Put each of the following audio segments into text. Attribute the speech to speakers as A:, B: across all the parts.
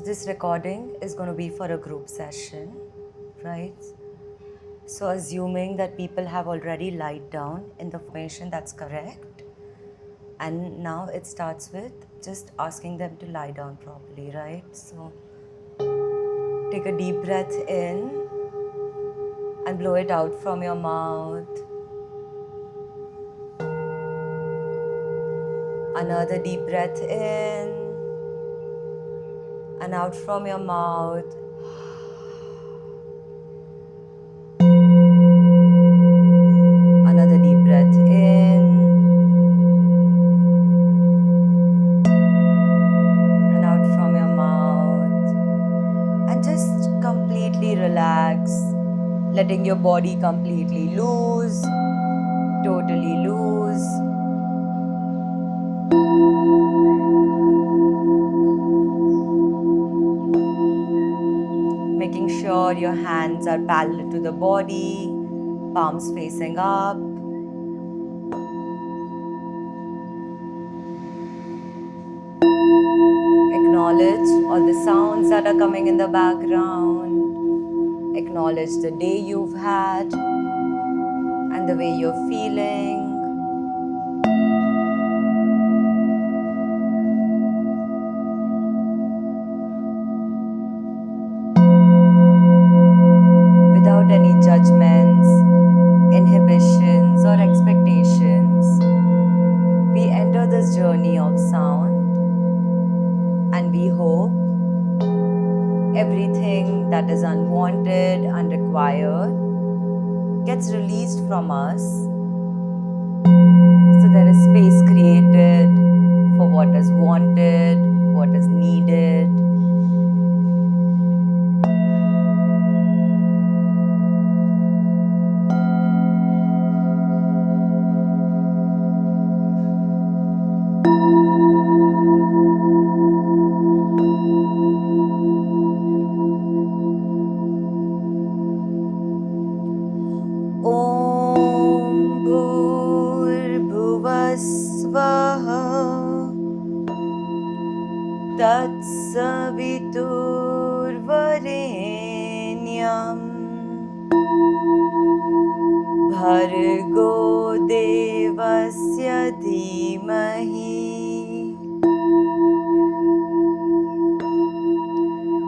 A: So this recording is going to be for a group session, right? So assuming that people have already lied down in the formation that's correct, and now it starts with just asking them to lie down properly, right? So take a deep breath in and blow it out from your mouth. Another deep breath in and out from your mouth. Another deep breath in and out from your mouth. And just completely relax, letting your body completely loose, totally loose. Making sure your hands are parallel to the body, palms facing up. Acknowledge all the sounds that are coming in the background. Acknowledge the day you've had and the way you're feeling. Without any judgments, inhibitions, or expectations, we enter this journey of sound, and we hope everything that is unwanted, unrequired, gets released from us. So there is space created for what is wanted, what is needed. Om Bhurбhuvasvaha Tatsaviturvarenyam Bhargo Devasya Dhimahi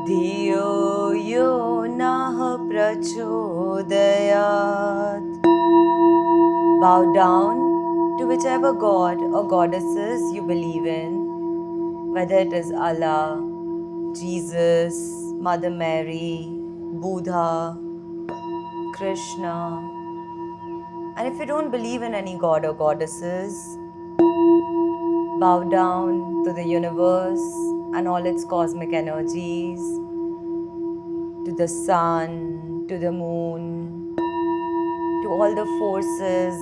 A: Dhiyo Yo Nah Prachodayat. Bow down to whichever god or goddesses you believe in, whether it is Allah, Jesus, Mother Mary, Buddha, Krishna. And if you don't believe in any god or goddesses, bow down to the universe and all its cosmic energies, to the sun, to the moon, to all the forces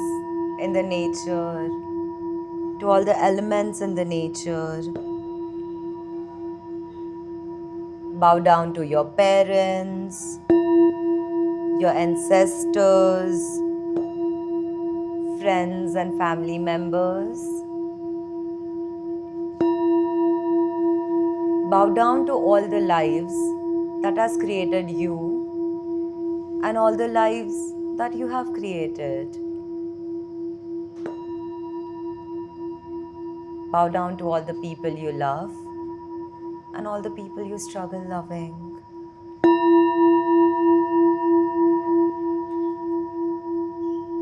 A: in the nature, to all the elements in the nature. Bow down to your parents, your ancestors, friends and family members. Bow down to all the lives that has created you and all the lives that you have created. Bow down to all the people you love and all the people you struggle loving.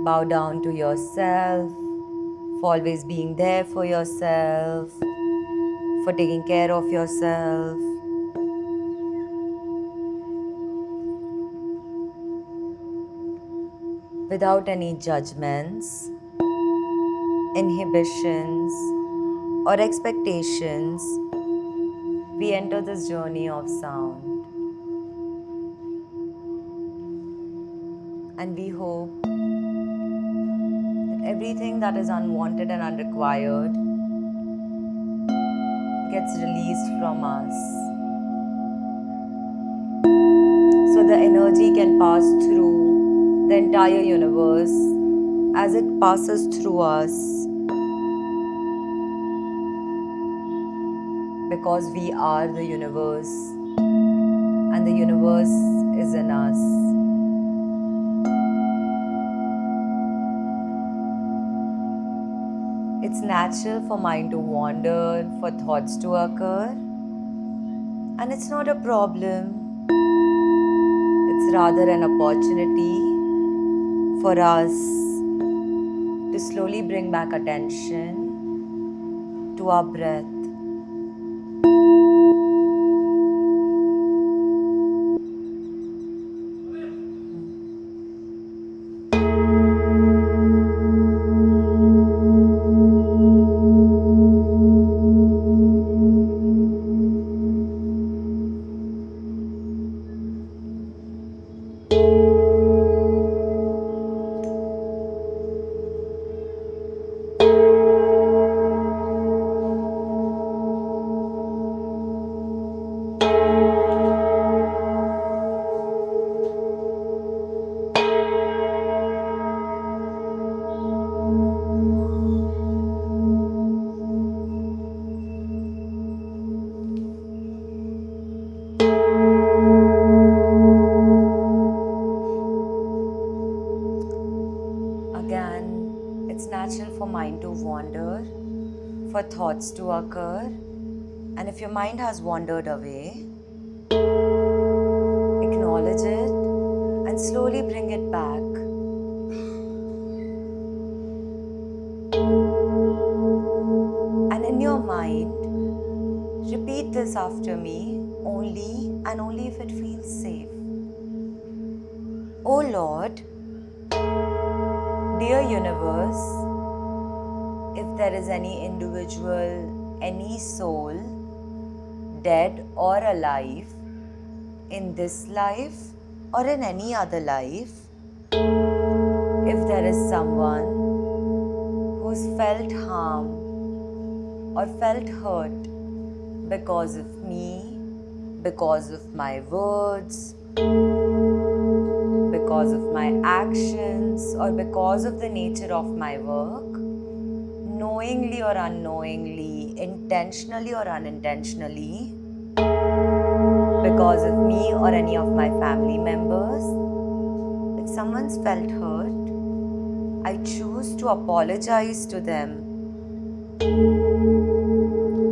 A: Bow down to yourself, for always being there for yourself, for taking care of yourself. Without any judgments, inhibitions, or expectations, we enter this journey of sound. And we hope that everything that is unwanted and unrequired gets released from us. So the energy can pass through the entire universe as it passes through us. Because we are the universe. and the universe is in us. It's natural for mind to wander, for thoughts to occur, and it's not a problem. It's rather an opportunity for us to slowly bring back attention to our breath. Again, it's natural for mind to wander, for thoughts to occur, and if your mind has wandered away, acknowledge it and slowly bring it back. And in your mind, repeat this after me only and only if it feels safe. Oh Lord, dear universe, if there is any individual, any soul, dead or alive, in this life or in any other life, if there is someone who's felt harm or felt hurt because of me, because of my words, because of my actions, or because of the nature of my work, knowingly or unknowingly, intentionally or unintentionally, because of me or any of my family members, if someone's felt hurt, I choose to apologize to them.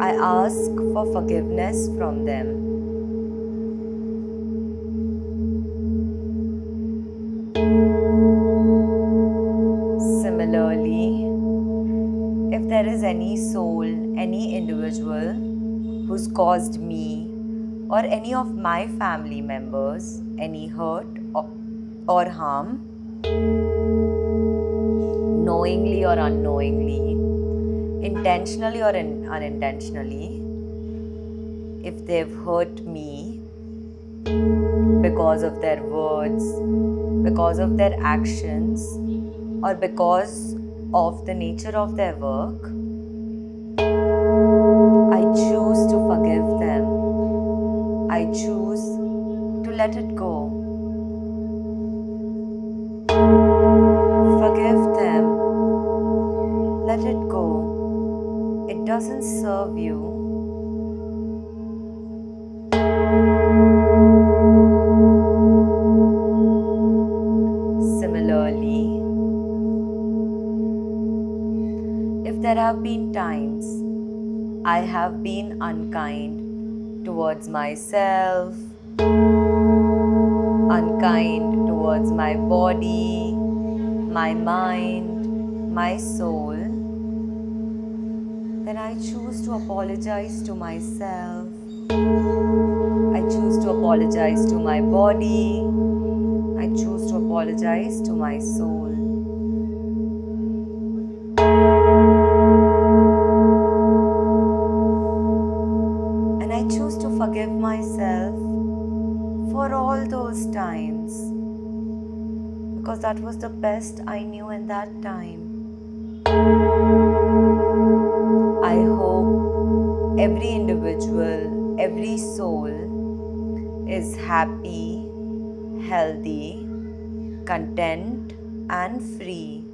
A: I ask for forgiveness from them. Similarly, if there is any soul, any individual who's caused me or any of my family members any hurt or harm, knowingly or unknowingly, intentionally or unintentionally, if they've hurt me because of their words, because of their actions, or because of the nature of their work, I choose to forgive them. I choose to let it go. Forgive them. Let it go. It doesn't serve you. Similarly, if there have been times I have been unkind towards myself, unkind towards my body, my mind, my soul, then I choose to apologize to myself. I choose to apologize to my body. I choose to apologize to my soul. And I choose to forgive myself for all those times, because that was the best I knew in that time. I hope every individual, every soul is happy, healthy, content, and free.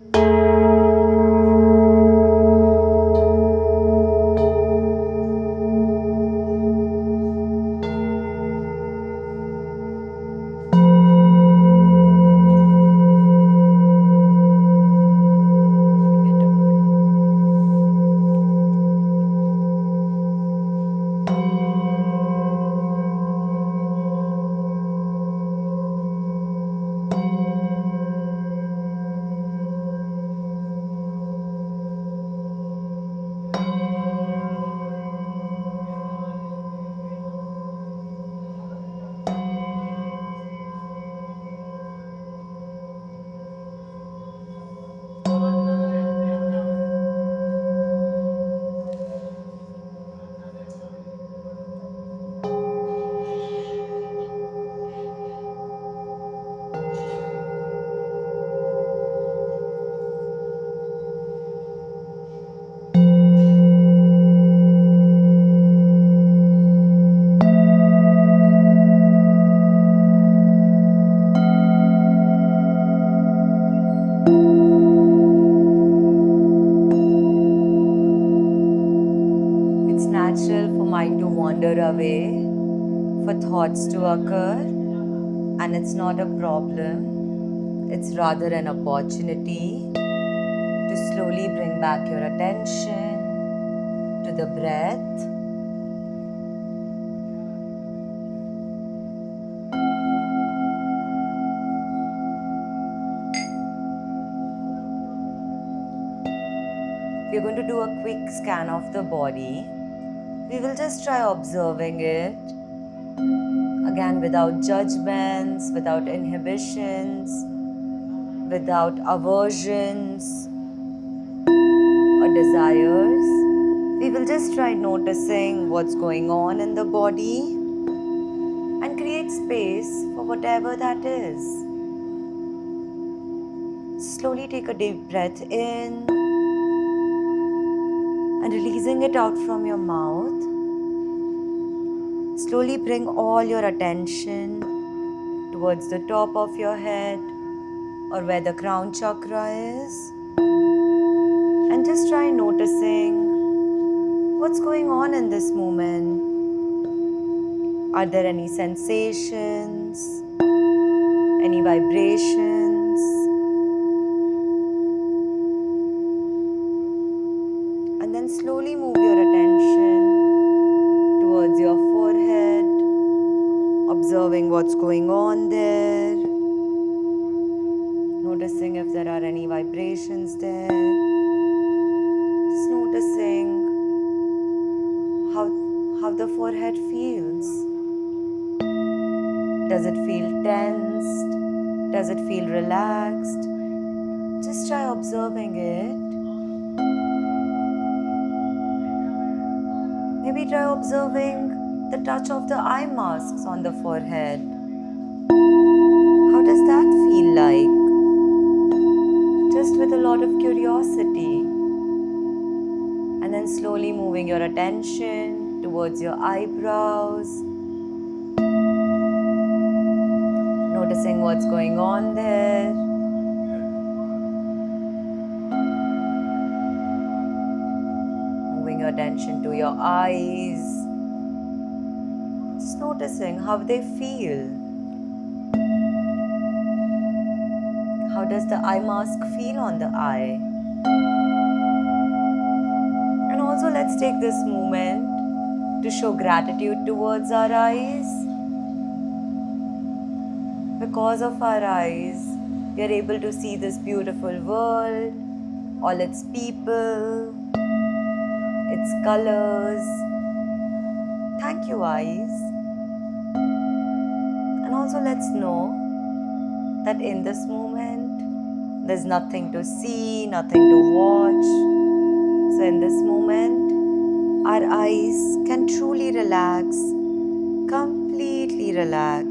A: away for thoughts to occur, and it's not a problem, it's rather an opportunity to slowly bring back your attention to the breath. We're going to do a quick scan of the body. We will just try observing it. Again, without judgments, without inhibitions, without aversions or desires. We will just try noticing what's going on in the body and create space for whatever that is. Slowly take a deep breath in and releasing it out from your mouth. Slowly bring all your attention towards the top of your head or where the crown chakra is, and just try noticing what's going on in this moment. Are there any sensations, any vibrations? And then slowly move your attention towards your forehead, observing what's going on there, noticing if there are any vibrations there, just noticing how the forehead feels. Does it feel tensed? Does it feel relaxed? Just try observing it. Maybe try observing the touch of the eye masks on the forehead. How does that feel like? Just with a lot of curiosity. And then slowly moving your attention towards your eyebrows. Noticing what's going on there. Moving your attention to your eyes. Just noticing how they feel. How does the eye mask feel on the eye? And also let's take this moment to show gratitude towards our eyes. Because of our eyes, we are able to see this beautiful world, all its people, its colors. Thank you, eyes. And also let's know that in this moment, there's nothing to see, nothing to watch. So in this moment, our eyes can truly relax, completely relax.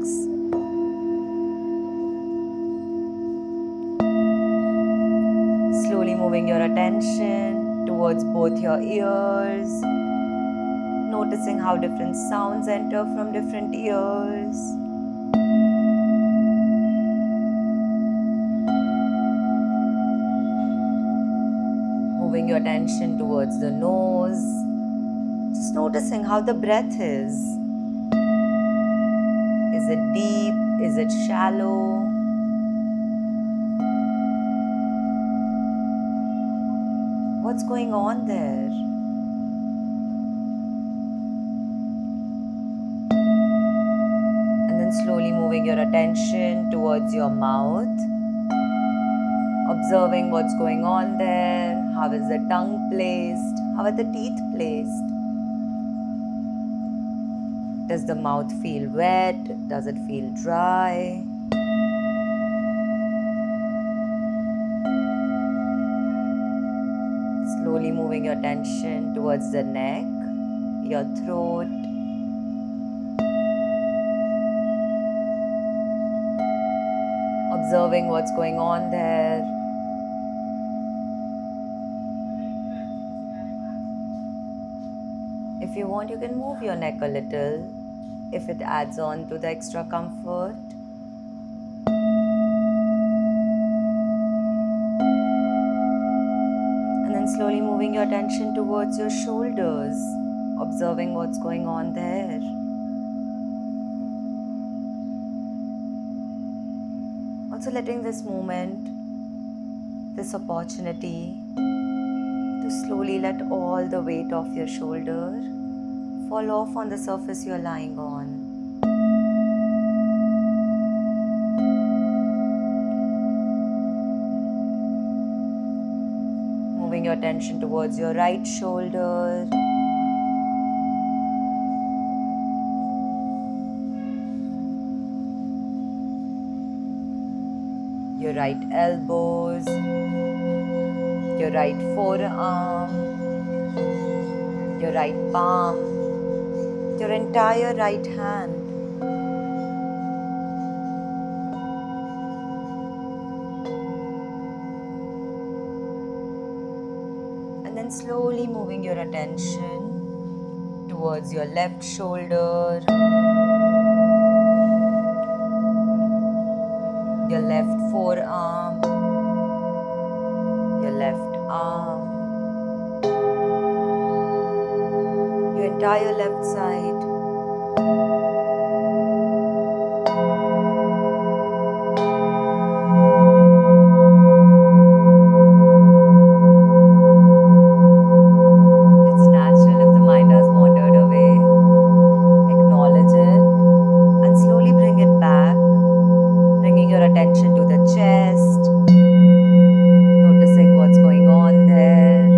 A: Slowly moving your attention towards both your ears, noticing how different sounds enter from different ears. Moving your attention towards the nose, just noticing how the breath is. Is it deep? Is it shallow? What's going on there? And then slowly moving your attention towards your mouth, observing what's going on there. How is the tongue placed? How are the teeth placed? Does the mouth feel wet? Does it feel dry? Slowly moving your attention towards the neck, your throat. Observing what's going on there. If you want, you can move your neck a little if it adds on to the extra comfort. And then slowly moving your attention towards your shoulders, observing what's going on there. Also letting this moment, this opportunity to slowly let all the weight of your shoulder fall off on the surface you're lying on. Moving your attention towards your right shoulder. Your right elbows, your right forearm, your right palm, your entire right hand. And then slowly moving your attention towards your left shoulder, your left forearm, your left arm, your entire left side. It's natural if the mind has wandered away. Acknowledge it and slowly bring it back, bringing your attention to the chest, noticing what's going on there.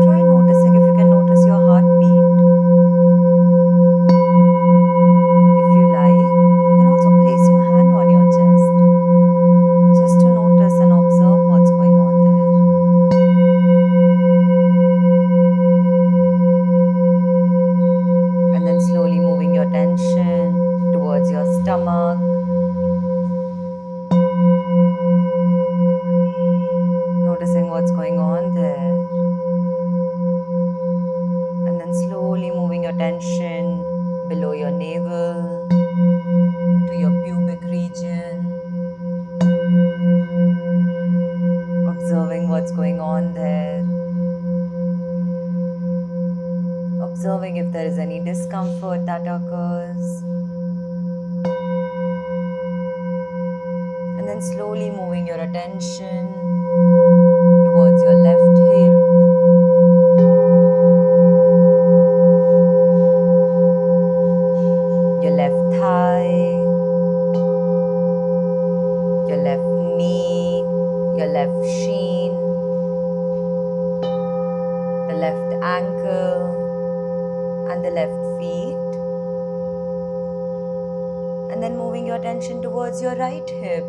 A: Try noticing if you can notice your heartbeat. If you like, you can also place your hand on your chest, just to notice and observe what's going on there. And then slowly moving your attention towards your stomach. Noticing what's going on there. And then slowly moving your attention below your navel to your pubic region. Observing what's going on there. Observing if there is any discomfort that occurs. And then slowly moving your attention towards your left hip. Your left thigh. Your left knee. Your left shin. The left ankle. And the left feet. And then moving your attention towards your right hip,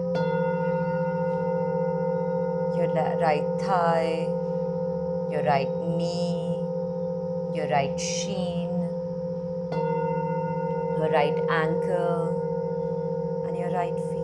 A: your right thigh, your right knee, your right shin, your right ankle, and your right feet.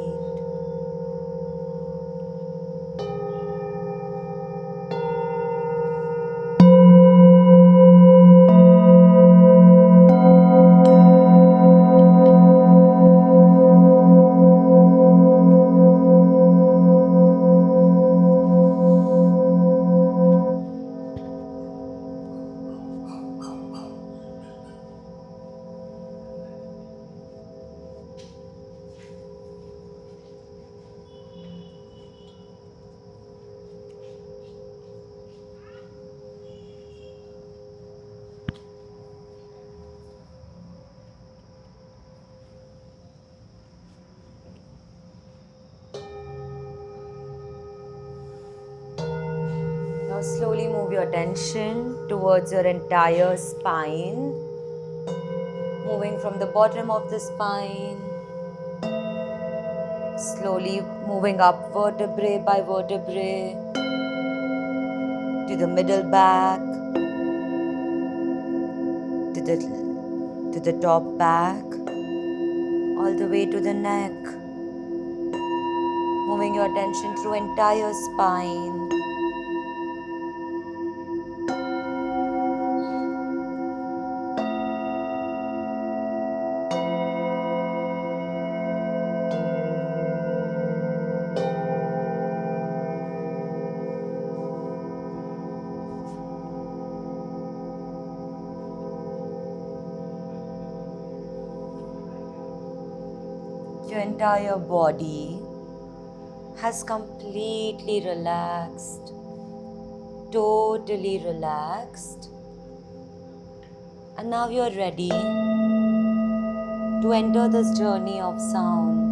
A: Now slowly move your attention towards your entire spine, moving from the bottom of the spine, slowly moving up vertebrae by vertebrae to the middle back, to the top back, all the way to the neck, moving your attention through entire spine. Your entire body has completely relaxed, totally relaxed. And now you're ready to enter this journey of sound.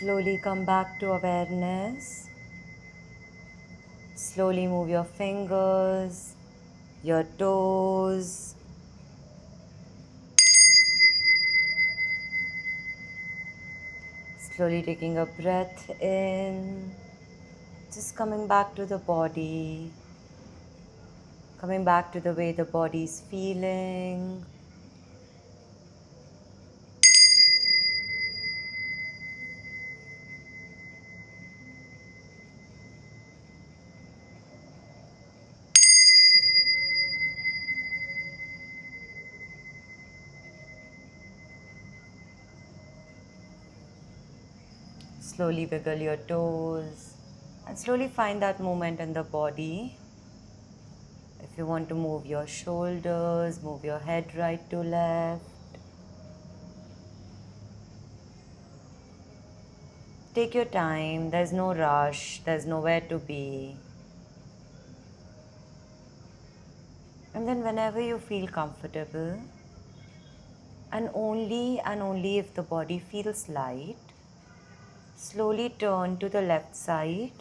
A: Slowly come back to awareness. Slowly move your fingers, your toes. Slowly taking a breath in. Just coming back to the body. Coming back to the way the body is feeling. Slowly wiggle your toes and slowly find that movement in the body. If you want to move your shoulders, move your head right to left. Take your time, there's no rush, there's nowhere to be. And then whenever you feel comfortable, and only if the body feels light, slowly turn to the left side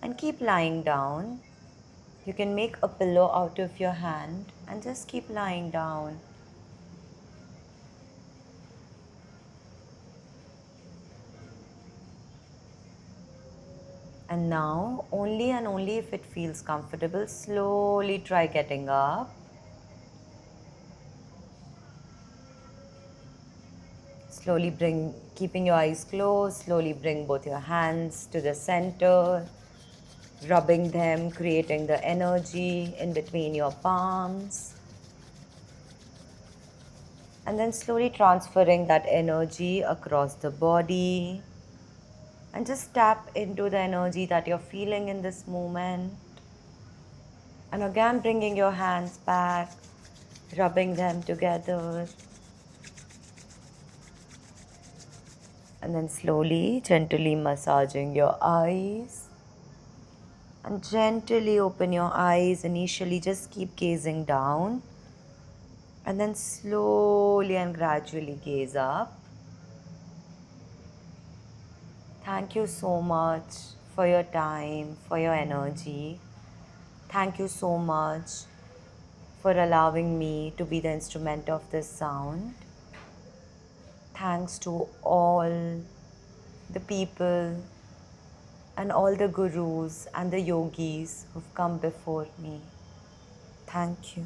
A: and keep lying down. You can make a pillow out of your hand and just keep lying down. And now, only if it feels comfortable, slowly try getting up. Slowly keeping your eyes closed, slowly bring both your hands to the center, rubbing them, creating the energy in between your palms. And then slowly transferring that energy across the body. And just tap into the energy that you're feeling in this moment. And again, bringing your hands back, rubbing them together. And then slowly, gently massaging your eyes. And gently open your eyes. Initially, just keep gazing down. And then slowly and gradually gaze up. Thank you so much for your time, for your energy. Thank you so much for allowing me to be the instrument of this sound. Thanks to all the people and all the gurus and the yogis who've come before me. Thank you.